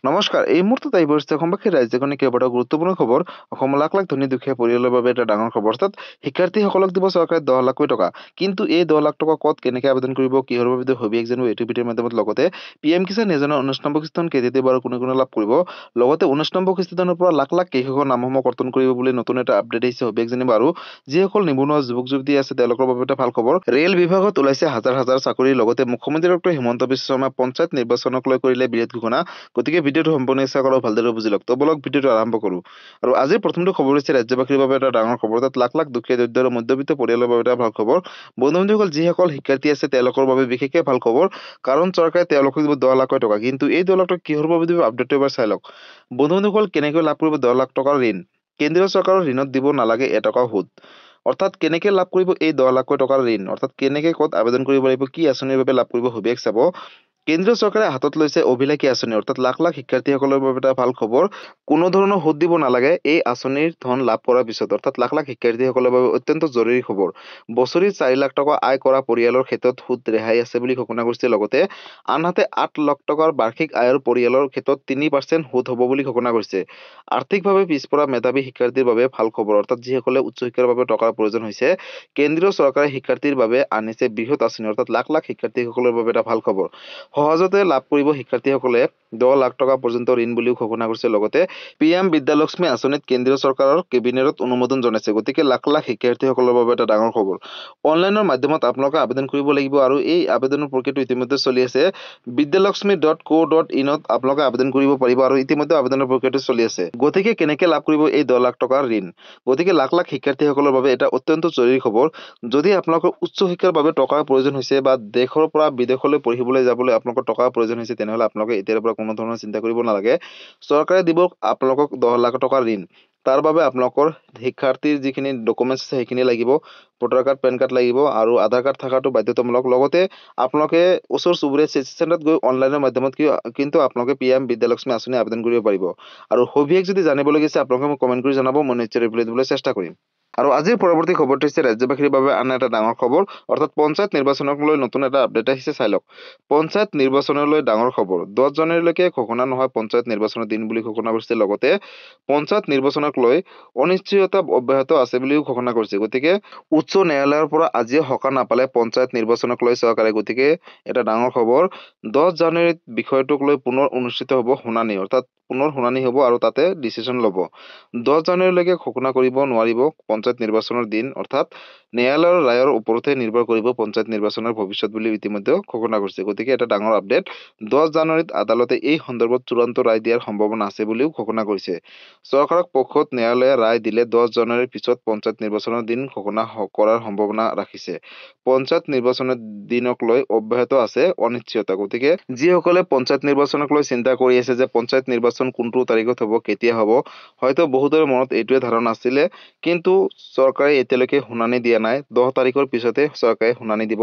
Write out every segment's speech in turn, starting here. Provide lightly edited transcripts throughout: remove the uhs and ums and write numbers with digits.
নমস্কাৰ, এই মুহূৰ্তত আহি পৰিছে অসমবাসীৰ ৰাজ্যখনে কেইবাটাও গুৰুত্বপূৰ্ণ খবৰ। অসমৰ লাখ লাখ ধনী দুখীয়া পৰিয়ালৰ বাবে এটা ডাঙৰ খবৰ। অৰ্থাৎ শিক্ষাৰ্থীসকলক দিব চৰকাৰে 10 লাখকৈ টকা। কিন্তু এই 10 লাখ টকা ক'ত কেনেকৈ আবেদন কৰিব, কিহৰ বাবে দিব সবিশেষ জানিব এইটো ভিডিঅ'ৰ মাধ্যমত। লগতে PM কিষাণ যোজনাৰ 19 নম্বৰ কিস্তিখন কেতিয়া দিব আৰু কোনে কোনে লাভ কৰিব। লগতে 19 নম্বৰ কিস্তিখনৰ পৰা লাখ লাখ কৃষকৰ নামসমূহ কৰ্তন কৰিব বুলি নতুন এটা আপডেট আহিছে, সবিশেষ জানিব। আৰু যিসকল নিবনুৱা যুৱক যুৱতী আছে তেওঁলোকৰ বাবে এটা ভাল খবৰ। ৰেল বিভাগত ওলাইছে হাজাৰ হাজাৰ চাকৰি। লগতে মুখ্যমন্ত্ৰী ডক্টৰ হিমন্ত বিশ্ব শৰ্মাই পঞ্চায়ত নিৰ্বাচনক লৈ কৰিলে বিৰাট ঘোষণা। গতিকে ভিডিঅ'টো সম্পূৰ্ণ ইচ্ছা কৰক, ভালদৰে বুজি লওক। তো বলক ভিডিঅ'টো আৰম্ভ কৰোঁ। আৰু আজিৰ প্ৰথমটো খবৰ হৈছে ৰাজ্যবাসীৰ বাবে এটা ডাঙৰ খবৰ। তাত লাখ লাখ দুখীয়া দৰিদ্ৰ আৰু মধ্যবিত্ত পৰিয়ালৰ বাবে এটা ভাল খবৰ। বন্ধু-বান্ধৱীসকল, যিসকল শিক্ষাৰ্থী আছে তেওঁলোকৰ বাবে বিশেষকৈ ভাল খবৰ, কাৰণ চৰকাৰে তেওঁলোকক দিব 10 লাখ টকা। কিন্তু এই 10 লাখ টকা কিহৰ বাবে দিব আপডেটটো এবাৰ চাই লওক। বন্ধু-বান্ধৱীসকল, কেনেকৈ লাভ কৰিব 10 লাখ টকাৰ ঋণ। কেন্দ্ৰীয় চৰকাৰৰ ঋণত দিব নালাগে এটকাও সুদ। অৰ্থাৎ কেনেকৈ লাভ কৰিব এই 10 লাখকৈ টকাৰ ঋণ, অৰ্থাৎ কেনেকৈ ক'ত আবেদন কৰিব লাগিব, কি আঁচনিৰ বাবে লাভ কৰিব, সবিশেষ চাব। কেন্দ্ৰীয় চৰকাৰে হাতত লৈছে অভিলাষী আঁচনি, অৰ্থাৎ লাখ লাখ শিক্ষাৰ্থীসকলৰ বাবে এটা ভাল খবৰ। কোনো ধৰণৰ সুদ দিব নালাগে এই আঁচনিৰ ধন লাভ কৰাৰ পিছত, অৰ্থাৎ লাখ লাখ শিক্ষাৰ্থীসকলৰ বাবে অত্যন্ত জৰুৰী খবৰ। বছৰি 4 লাখ টকা আয় কৰা পৰিয়ালৰ ক্ষেত্ৰত সুদ ৰেহাই আছে বুলি ঘোষণা কৰিছে। লগতে আনহাতে 8 লাখ টকাৰ বাৰ্ষিক আয়ৰ পৰিয়ালৰ ক্ষেত্ৰত 3% সুদ হ'ব বুলি ঘোষণা কৰিছে। আৰ্থিকভাৱে পিছপৰা মেধাৱী শিক্ষাৰ্থীৰ বাবে ভাল খবৰ, অৰ্থাৎ যিসকলে উচ্চ শিক্ষাৰ বাবে টকাৰ প্ৰয়োজন হৈছে। কেন্দ্ৰীয় চৰকাৰে শিক্ষাৰ্থীৰ বাবে আনিছে বৃহৎ আঁচনি, অৰ্থাৎ লাখ লাখ শিক্ষাৰ্থীসকলৰ বাবে এটা ভাল খবৰ। সহজতে লাভ কৰিব শিক্ষাৰ্থীসকলে 10 লাখ টকা পৰ্যন্ত ঋণ বুলিও ঘোষণা কৰিছে। লগতে PM বিদ্যালক্ষ্মী আঁচনিত কেন্দ্ৰীয় চৰকাৰৰ কেবিনেটত অনুমোদন জনাইছে। গতিকে লাখ লাখ শিক্ষাৰ্থীসকলৰ বাবে এটা ডাঙৰ খবৰ। অনলাইনৰ মাধ্যমত আপোনালোকে আবেদন কৰিব লাগিব আৰু এই আবেদনৰ প্ৰক্ৰিয়াটো ইতিমধ্যে চলি আছে। vidyalakshmi.co.in ত আপোনালোকে আবেদন কৰিব পাৰিব আৰু ইতিমধ্যে আবেদনৰ প্ৰক্ৰিয়াটো চলি আছে। গতিকে কেনেকৈ লাভ কৰিব এই 10 লাখ টকাৰ ঋণ। গতিকে লাখ লাখ শিক্ষাৰ্থীসকলৰ বাবে এটা অত্যন্ত জৰুৰী খবৰ। যদি আপোনালোকৰ উচ্চ শিক্ষাৰ বাবে টকাৰ প্ৰয়োজন হৈছে বা দেশৰ পৰা বিদেশলৈ পঢ়িবলৈ যাবলৈ আপোনালোকৰ টকাৰ প্ৰয়োজন হৈছে, তেনেহ'লে আপোনালোকে এতিয়াৰ পৰা কোনো ধৰণৰ চিন্তা কৰিব নালাগে। চৰকাৰে দিব আপোনালোকক 10 লাখ টকাৰ ঋণ। তাৰ বাবে আপোনালোকৰ শিক্ষাৰ্থীৰ যিখিনি ডকুমেণ্টছ আছে সেইখিনি লাগিব। ভোটাৰ কাৰ্ড, পেন কাৰ্ড লাগিব আৰু আধাৰ কাৰ্ড থকাটো বাধ্যতামূলক। লগতে আপোনালোকে ওচৰ চুবুৰীয়া চিটি চেণ্টাৰত গৈ অনলাইনৰ মাধ্যমত কিন্তু আপোনালোকে PM বিদ্যালক্ষ্মী আঁচনি আবেদন কৰিব পাৰিব। আৰু সবিশেষ যদি জানিবলগীয়া আছে আপোনালোকে মোক কমেণ্ট কৰি জনাব, মই নিশ্চয় ৰিপ্লাই দিবলৈ চেষ্টা কৰিম। আৰু আজিৰ পৰৱৰ্তী খবৰটো হৈছে ৰাজ্যবাসীৰ বাবে আন এটা ডাঙৰ খবৰ, অৰ্থাৎ পঞ্চায়ত নিৰ্বাচনক লৈ নতুন এটা আপডেট আহিছে, চাই লওক। পঞ্চায়ত নিৰ্বাচনলৈ ডাঙৰ খবৰ। 10 জানুৱাৰীলৈকে ঘোষণা নহয় পঞ্চায়ত নিৰ্বাচনৰ দিন বুলি ঘোষণা কৰিছে। লগতে পঞ্চায়ত নিৰ্বাচনক লৈ অনিশ্চয়তা অব্যাহত আছে বুলিও ঘোষণা কৰিছে। গতিকে উচ্চ ন্যায়ালয়ৰ পৰা আজিও সকাহ নাপালে পঞ্চায়ত নিৰ্বাচনক লৈ চৰকাৰে। গতিকে এটা ডাঙৰ খবৰ। 10 জানুৱাৰীত বিষয়টোক লৈ পুনৰ অনুষ্ঠিত হ'ব শুনানি, অৰ্থাৎ পুনৰ শুনানি হ'ব আৰু তাতে ডিচিশ্যন ল'ব। 10 জানুৱাৰীলৈকে ঘোষণা কৰিব নোৱাৰিব পঞ্চায়ত নিৰ্বাচনৰ দিন, অৰ্থাৎ ন্যায়ালয়ৰ ৰায়ৰ ওপৰতে নিৰ্ভৰ কৰিব পঞ্চায়ত নিৰ্বাচনৰ ভৱিষ্যত বুলি ইতিমধ্যে ঘোষণা কৰিছে। গতিকে এটা ডাঙৰ আপডেট। 10 জানুৱাৰীত আদালতে এই সন্দৰ্ভত চূড়ান্ত ৰায় দিয়াৰ সম্ভাৱনা আছে বুলিও ঘোষণা কৰিছে। চৰকাৰৰ পক্ষত ন্যায়ালয়ে ৰায় দিলে 10 জানুৱাৰীৰ পিছত পঞ্চায়ত নিৰ্বাচনৰ দিন ঘোষণা কৰাৰ সম্ভাৱনা ৰাখিছে। পঞ্চায়ত নিৰ্বাচনৰ দিনক লৈ অব্যাহত আছে অনিশ্চয়তা। গতিকে যিসকলে পঞ্চায়ত নিৰ্বাচনক লৈ চিন্তা কৰি আছে যে পঞ্চায়ত নিৰ্বাচন কোনটো তাৰিখত হ'ব, কেতিয়া হ'ব, হয়তো বহুতৰে মনত এইটোৱে ধাৰণা আছিলে। কিন্তু চৰকাৰে এতিয়ালৈকে শুনানি দিয়া নাই। 10 তাৰিখৰ পিছতে চৰকাৰে শুনানি দিব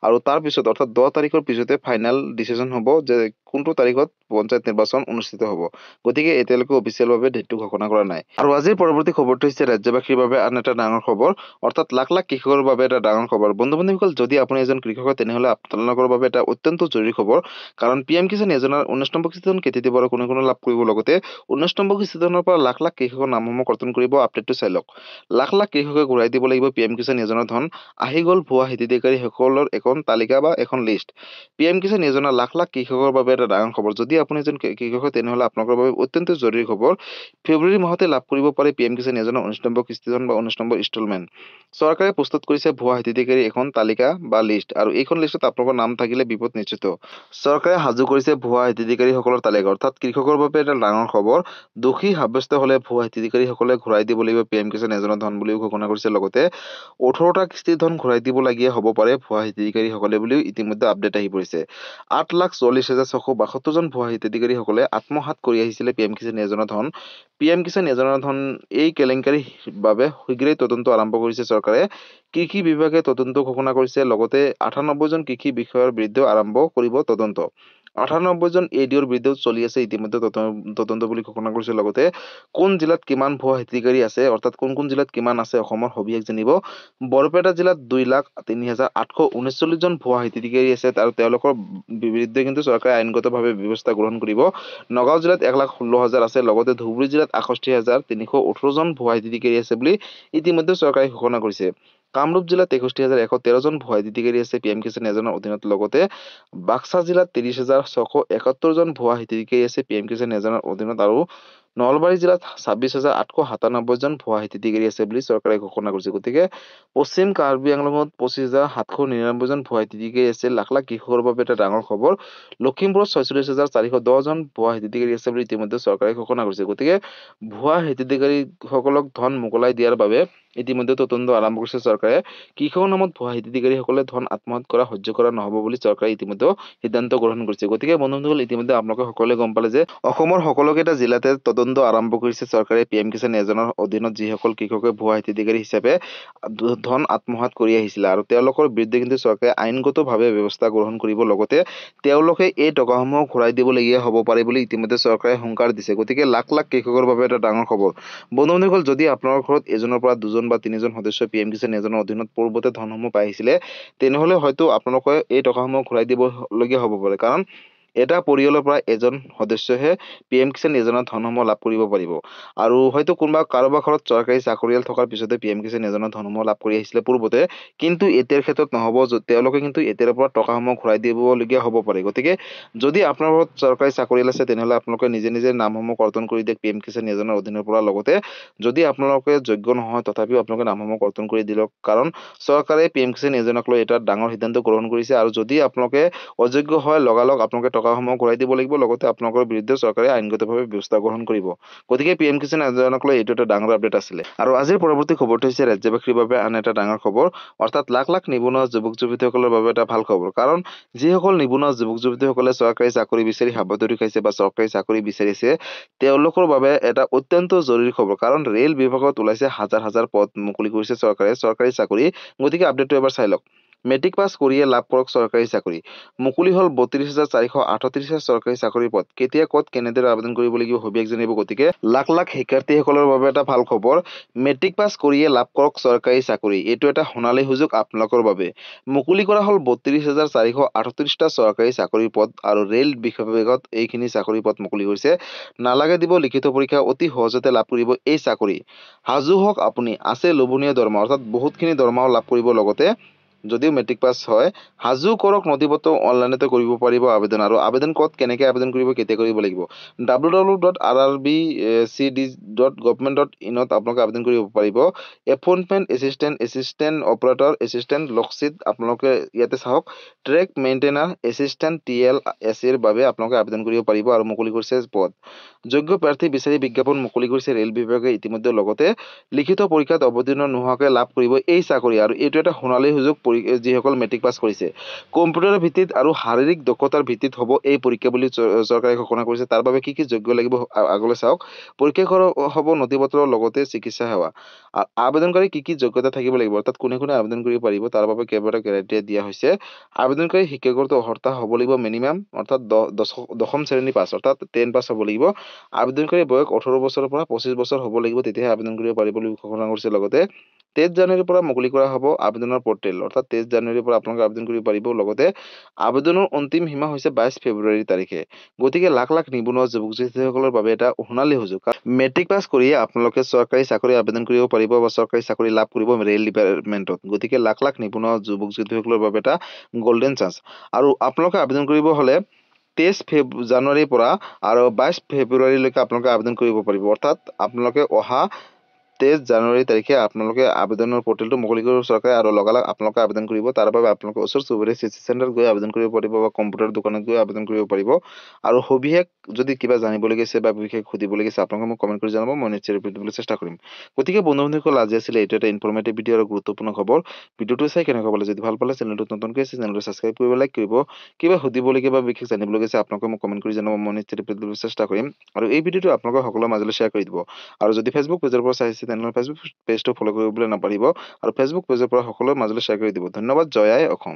আৰু তাৰ পিছত, অৰ্থাৎ 10 তাৰিখৰ পিছতে ফাইনেল ডিচিশ্যন হ'ব যে কোনটো তাৰিখত পঞ্চায়ত নিৰ্বাচন অনুষ্ঠিত হ'ব। গতিকে এতিয়ালৈকে অফিচিয়েলভাৱে ডেটটো ঘোষণা কৰা নাই। আৰু আজিৰ পৰৱৰ্তী খবৰটো হৈছে ৰাজ্যবাসীৰ বাবে আন এটা ডাঙৰ খবৰ, অৰ্থাৎ লাখ লাখ কৃষকৰ বাবে এটা ডাঙৰ খবৰ। বন্ধু-বান্ধৱীসকল, যদি আপুনি এজন কৃষক হয় তেনেহ'লে আপোনালোকৰ বাবে এটা অত্যন্ত জৰুৰী খবৰ, কাৰণ PM কিষাণ যোজনাৰ 19 নম্বৰ কিস্তিখন কেতিয়া দিব আৰু কোনে কোনে লাভ কৰিব। লগতে 19 নম্বৰ কিস্তিখনৰ পৰা লাখ লাখ কৃষকৰ নামসমূহ কৰ্তন কৰিব। আপডেটটো চাই লওক। লাখ লাখ কৃষকে ঘূৰাই দিব লাগিব PM কিষাণ যোজনাৰ ধন। আহি গ'ল ভুৱা হিতাধিকাৰীসকলৰ এখন তালিকা বা এখন লিষ্ট। PM কিষাণ যোজনা লাখ লাখ কৃষকৰ বাবে এটা ডাঙৰ খবৰ। যদি আপুনি এজন কৃষক হয় তেনেহ'লে আপোনালোকৰ বাবে অত্যন্ত জৰুৰী খবৰ। ফেব্ৰুৱাৰী মাহতে লাভ কৰিব পাৰে PM কিষাণ যোজনাৰ 19 নম্বৰ কিস্তিখন বা 19 নম্বৰ ইনষ্টলমেণ্ট। চৰকাৰে প্ৰস্তুত কৰিছে ভুৱা হিতাধিকাৰী এখন তালিকা বা লিষ্ট, আৰু এইখন লিষ্টত আপোনালোকৰ নাম থাকিলে বিপদ নিশ্চিত। চৰকাৰে সাজু কৰিছে ভুৱা হিতাধিকাৰীসকলৰ তালিকা, অৰ্থাৎ কৃষকৰ বাবে এটা ডাঙৰ খবৰ। দোষী সাব্যস্ত হ'লে ভুৱা হিতাধিকাৰীসকলে ঘূৰাই দিব লাগিব PM কিষাণ যোজনাৰ ধন বুলিও ঘোষণা কৰিছে। লগতে 18টা কিস্তিৰ ধন ঘূৰাই দিবলগীয়া হ'ব পাৰে ভুৱা হিতাধিকাৰীসকলে বুলিও ইতিমধ্যে আপডেট আহি পৰিছে। 8,44,672 জন ভুৱা হিতাধিকাৰীসকলে আত্মসাৎ কৰি আহিছিলে PM কিষাণ যোজনাৰ ধন। PM কিষাণ যোজনাৰ ধন এই কেলেংকাৰীৰ বাবে শীঘ্ৰেই তদন্ত আৰম্ভ কৰিছে চৰকাৰে। কৃষি বিভাগে তদন্ত ঘোষণা কৰিছে। লগতে 98 জন কৃষি বিষয়াৰ বিৰুদ্ধেও আৰম্ভ কৰিব তদন্ত। 98 জন এডিঅ'ৰ বিৰুদ্ধেও চলি আছে ইতিমধ্যে তদন্ত বুলি ঘোষণা কৰিছে। লগতে কোন জিলাত কিমান ভুৱা হিতাধিকাৰী আছে, অৰ্থাৎ কোন কোন জিলাত কিমান আছে অসমৰ সবিশেষ জানিব। বৰপেটা জিলাত 2,03,839 জন ভুৱা হিতাধিকাৰী আছে আৰু তেওঁলোকৰ বিৰুদ্ধে কিন্তু চৰকাৰে আইনগতভাৱে ব্যৱস্থা গ্ৰহণ কৰিব। নগাঁও জিলাত 1,16,000 আছে। লগতে ধুবুৰী জিলাত 61,318 জন ভুৱা হিতাধিকাৰী আছে বুলি ইতিমধ্যে চৰকাৰে ঘোষণা কৰিছে। কামৰূপ জিলাত 63,113 জন ভুৱা হিতাধিকাৰী আছে PM কিষাণ যোজনাৰ অধীনত। লগতে বাক্সা জিলাত 30,671 জন ভুৱা হিতাধিকাৰী আছে PM কিষাণ যোজনাৰ অধীনত আৰু নলবাৰী জিলাত 26,897 জন ভুৱা হিতাধিকাৰী আছে বুলি চৰকাৰে ঘোষণা কৰিছে। গতিকে পশ্চিম কাৰ্বি আংলঙত 25,799 জন ভুৱা হিতাধিকাৰী আছে। লাখ লাখ কৃষকৰ বাবে এটা ডাঙৰ খবৰ। লখিমপুৰত 46,410 জন ভুৱা হিতাধিকাৰী আছে বুলি ইতিমধ্যে চৰকাৰে ঘোষণা কৰিছে। গতিকে ভুৱা হিতাধিকাৰীসকলক ধন মোকলাই দিয়াৰ বাবে ইতিমধ্যে তদন্ত আৰম্ভ কৰিছে চৰকাৰে। কৃষকৰ নামত ভুৱা হিতাধিকাৰীসকলে ধন আত্মসাৎ কৰা সহ্য কৰা নহ'ব বুলি চৰকাৰে ইতিমধ্যে সিদ্ধান্ত গ্ৰহণ কৰিছে। গতিকে বন্ধুসকল, ইতিমধ্যে আপোনালোকে সকলোৱে গম পালে যে অসমৰ সকলোকেইটা জিলাতে তদন্ত আৰম্ভ কৰিছে চৰকাৰে PM কিষাণ যোজনাৰ অধীনত যিসকল কৃষকে ভুৱা হিতাধিকাৰী হিচাপে ধন আত্মসাৎ কৰি আহিছিলে আৰু তেওঁলোকৰ বিৰুদ্ধে কিন্তু চৰকাৰে আইনগতভাৱে ব্যৱস্থা গ্ৰহণ কৰিব। লগতে তেওঁলোকে এই টকাসমূহ ঘূৰাই দিবলগীয়া হ'ব পাৰে বুলি ইতিমধ্যে চৰকাৰে হুংকাৰ দিছে। গতিকে লাখ লাখ কৃষকৰ বাবে এটা ডাঙৰ খবৰ। বন্ধুসকল, যদি আপোনাৰ ঘৰত এজনৰ পৰা দুজন বা তিনিজন সদস্য PM কিষাণ যোজনাৰ অধীনত পূৰ্বতে ধনসমূহ পাই আহিছিলে, তেনেহলে হয়তো আপোনালোকে এই টকাসমূহ ঘূৰাই দিবলগীয়া হ'ব পাৰে। কাৰণ এটা পৰিয়ালৰ পৰা এজন সদস্যহে PM কিষাণ যোজনাৰ ধনসমূহ লাভ কৰিব পাৰিব। আৰু হয়তো কাৰোবাৰ ঘৰত চৰকাৰী চাকৰিয়াল থকাৰ পিছতে PM কিষাণ যোজনাৰ ধনসমূহ লাভ কৰি আহিছিলে পূৰ্বতে, কিন্তু এতিয়াৰ ক্ষেত্ৰত নহ'ব। তেওঁলোকে কিন্তু এতিয়াৰ পৰা টকাসমূহ ঘূৰাই দিবলগীয়া হ'ব পাৰে। গতিকে যদি আপোনাৰ ঘৰত চৰকাৰী চাকৰিয়াল আছে, তেনেহলে আপোনালোকে নিজে নিজে নামসমূহ কৰ্তন কৰি দিয়ক PM কিষাণ যোজনাৰ অধীনৰ পৰা। লগতে যদি আপোনালোকে যোগ্য নহয়, তথাপিও আপোনালোকে নামসমূহ কৰ্তন কৰি দিয়ক। কাৰণ চৰকাৰে PM কিষাণ যোজনাক লৈ এটা ডাঙৰ সিদ্ধান্ত গ্ৰহণ কৰিছে। আৰু যদি আপোনালোকে অযোগ্য হয়, লগালগ আপোনালোকে টকাসমূহ ঘূৰাই দিব লাগিব। লগতে আপোনালোকৰ বিৰুদ্ধে চৰকাৰে আইনগতভাৱে ব্যৱস্থা গ্ৰহণ কৰিব। গতিকে PM কিষাণ যোজনাক লৈ এইটো এটা ডাঙৰ আপডেট আছিলে। আৰু আজিৰ পৰৱৰ্তী খবৰটো হৈছে ৰাজ্যবাসীৰ বাবে আন এটা ডাঙৰ খবৰ, অৰ্থাৎ লাখ লাখ নিবনুৱা যুৱক যুৱতীসকলৰ বাবে এটা ভাল খবৰ। কাৰণ যিসকল নিবনুৱা যুৱক যুৱতীসকলে চৰকাৰী চাকৰি বিচাৰি হাবাথুৰি খাইছে বা চৰকাৰী চাকৰি বিচাৰিছে, তেওঁলোকৰ বাবে এটা অত্যন্ত জৰুৰী খবৰ। কাৰণ ৰেল বিভাগত ওলাইছে হাজাৰ হাজাৰ পদ মুকলি কৰিছে চৰকাৰী চাকৰি। গতিকে আপডেটটো এবাৰ চাই লওক। মেট্ৰিক পাছ কৰিয়ে লাভ কৰক চৰকাৰী চাকৰি। মুকলি হ'ল 32,438 চৰকাৰী চাকৰিৰ পদ। কেতিয়া, ক'ত, কেনেদৰে আবেদন কৰিব লাগিব সবিশেষ জানিব। গতিকে লাখ লাখ শিক্ষাৰ্থীসকলৰ বাবে এটা ভাল খবৰ। মেট্ৰিক পাছ কৰিয়ে লাভ কৰক চৰকাৰী চাকৰি। এইটো এটা সোণালী সুযোগ আপোনালোকৰ বাবে। মুকলি কৰা হ'ল 32,438টা চৰকাৰী চাকৰিৰ পদ আৰু ৰেল বিভাগত এইখিনি চাকৰি পদ মুকলি হৈছে। নালাগে দিব লিখিত পৰীক্ষা, অতি সহজতে লাভ কৰিব এই চাকৰি। সাজু হওক আপুনি, আছে লোভনীয় দৰমহা, অৰ্থাৎ বহুতখিনি দৰমহাও লাভ কৰিব। লগতে যদিও মেট্ৰিক পাছ হয়, সাজু কৰক নথিপত্ৰ অনলাইনতে কৰিব পাৰিব আবেদন। আৰু আবেদন ক'ত, কেনেকৈ আবেদন কৰিব, কেতিয়া কৰিব লাগিব, www.rrbcd.government.in আপোনালোকে আবেদন কৰিব পাৰিব। এপইণ্টমেণ্ট এছিষ্টেণ্ট অপাৰেটৰ, এছিষ্টেণ্ট লকচিট আপোনালোকে ইয়াতে চাওক। ট্ৰেক মেইনটেইনাৰ, এছিষ্টেণ্ট TLSৰ বাবে আপোনালোকে আবেদন কৰিব পাৰিব আৰু মুকলি কৰিছে পদ। যোগ্য প্ৰাৰ্থী বিচাৰি বিজ্ঞাপন মুকলি কৰিছে ৰেল বিভাগে ইতিমধ্যে। লগতে লিখিত পৰীক্ষাত অৱতীৰ্ণ নোহোৱাকৈ লাভ কৰিব এই চাকৰি। আৰু এইটো এটা সোণালী সুযোগ যিসকল মেট্ৰিক পাছ কৰিছে। কম্পিউটাৰ ভিত্তিত আৰু শাৰীৰিক দক্ষতাৰ ভিত্তিত হ'ব এই পৰীক্ষা বুলি চৰকাৰে ঘোষণা কৰিছে। তাৰ বাবে কি কি যোগ্য লাগিব আগলৈ চাওক। পৰীক্ষা হ'ব নথিপত্ৰৰ লগতে চিকিৎসা সেৱা। আবেদনকাৰী কি কি যোগ্যতা থাকিব লাগিব, অৰ্থাৎ কোনে কোনে আবেদন কৰিব পাৰিব, তাৰ বাবে কেইবাটা ক্ৰাইটেৰিয়া দিয়া হৈছে। আবেদনকাৰী শিক্ষাগত অৰ্হতা হ'ব লাগিব মিনিমাম, অৰ্থাৎ দশম শ্ৰেণী পাছ, অৰ্থাৎ 10 পাছ হ'ব লাগিব। আবেদনকাৰী বয়স 18 বছৰৰ পৰা 25 বছৰ হ'ব লাগিব, তেতিয়াহে আবেদন কৰিব পাৰিব বুলি ঘোষণা কৰিছে। লগতে 23 জানুৱাৰীৰ পৰা মুকলি কৰা হ'ব আবেদনৰ পৰ্টেল, অৰ্থাৎ 23 জানুৱাৰীৰ পৰা আপোনালোকে আবেদন কৰিব পাৰিব। লগতে আবেদনৰ অন্তিম সীমা হৈছে 22 ফেব্ৰুৱাৰী তাৰিখে। গতিকে লাখ লাখ নিবনুৱা যুৱক যুৱতীসকলৰ বাবে এটা সোণালী সুযোগ। মেট্ৰিক পাছ কৰিয়ে আপোনালোকে চৰকাৰী চাকৰি আবেদন কৰিব পাৰিব বা চৰকাৰী চাকৰি লাভ কৰিব ৰেল ডিপাৰ্টমেণ্টত। গতিকে লাখ লাখ নিবনুৱা যুৱক যুৱতীসকলৰ বাবে এটা গল্ডেন চান্স। আৰু আপোনালোকে আবেদন কৰিব হ'লে 23 জানুৱাৰীৰ পৰা আৰু 22 ফেব্ৰুৱাৰীলৈকে আপোনালোকে আবেদন কৰিব পাৰিব। অৰ্থাৎ আপোনালোকে অহা 23 জানুৱাৰী তাৰিখে আপোনালোকে আবেদনৰ পৰ্টেলটো মুকলি কৰিব চৰকাৰে আৰু লগালগ আপোনালোকে আবেদন কৰিব। তাৰ বাবে আপোনালোকে ওচৰ চুবুৰীয়া CC চেণ্টাৰত গৈ আবেদন কৰিব পাৰিব বা কম্পিউটাৰ দোকানত গৈ আবেদন কৰিব পাৰিব। আৰু সবিশেষ যদি কিবা জানিবলগীয়া আছে বা বিশেষ সুধিবলগীয়া আছে, আপোনালোকে মোক কমেণ্ট কৰি জনাব, মই নিশ্চয় ৰিপ্লাই দিবলৈ চেষ্টা কৰিম। গতিকে বন্ধুসকল, আজি আছিলে এইটো এটা ইনফৰ্মেটিভ ভিডিঅ' আৰু গুৰুত্বপূৰ্ণ খবৰ। ভিডিঅ'টো চাই কেনেকুৱা পালে, যদি ভাল পালে চেনেলটো নতুনকৈ আছে চেনেলটো ছাবস্ক্ৰাইব কৰিব, লাইক কৰিব। কিবা সুধিবলগীয়া বা বিশেষ জানিবলগীয়া আছে আপোনালোকে মোক কমেণ্ট কৰি জনাব, মই নিশ্চয় ৰিপ্লাই দিবলৈ চেষ্টা কৰিম। আৰু এই ভিডিঅ'টো আপোনালোকৰ সকলোৰে মাজলৈ শ্বেয়াৰ কৰি দিব। আৰু যদি ফেচবুক পেজৰ পৰা চাইছে তেনেহ'লে ফেচবুক পেজটো ফ'ল' কৰিবলৈ নাপাহৰিব আৰু ফেচবুক পেজৰ পৰা সকলোৰে মাজলৈ শ্বেয়াৰ কৰি দিব। ধন্যবাদ। জয় আই অসম।